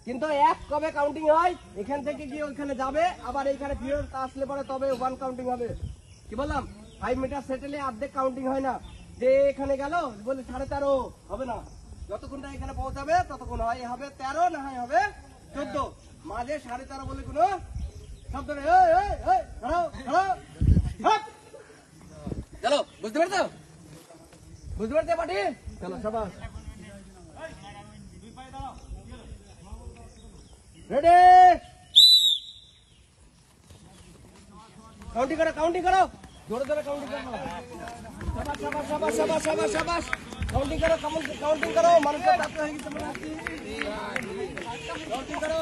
কিন্তু এক কবে কাউন্টিং হয়, এখান থেকে গিয়ে ওইখানে যাবে, আবার এইখানে ফিরে আসলে পরে তবে 1 কাউন্টিং হবে। কি বললাম? 5 মিটার সেটেলে অর্ধেক কাউন্টিং হয় না, যে এখানে গেল বলে 13.5 হবে না, যতক্ষণ এখানে পৌঁছাবে ততক্ষণ হয় হবে 13, না হয় হবে 14, মাঝে 13.5 বলে কোনো শব্দ নেই। চলো, বুঝতে পারছো? বুঝতে পারছো পাটি? চলো সবাই রেডি, কাউন্টিং করো, কাউন্টিং করো, জোরে জোরে কাউন্টিং করো। শাবাশ শাবাশ শাবাশ শাবাশ শাবাশ শাবাশ, কাউন্টিং করো, কাউন্টিং করো, মানুষের দাঁত হয়ে গেছে মনে হচ্ছে। কাউন্টিং করো,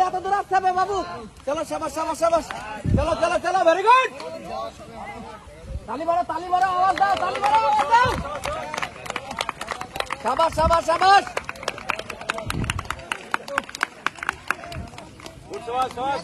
এত দূর আসতে হবে বাবু। চলো শাবাশ শাবাশ শাবাশ, চলো চলো চলো, ভেরি গুড। তালি মারো, তালি মারো, আওয়াজ দাও, তালি মারো, আওয়াজ দাও। শাবাশ শাবাশ শাবাশ, চলো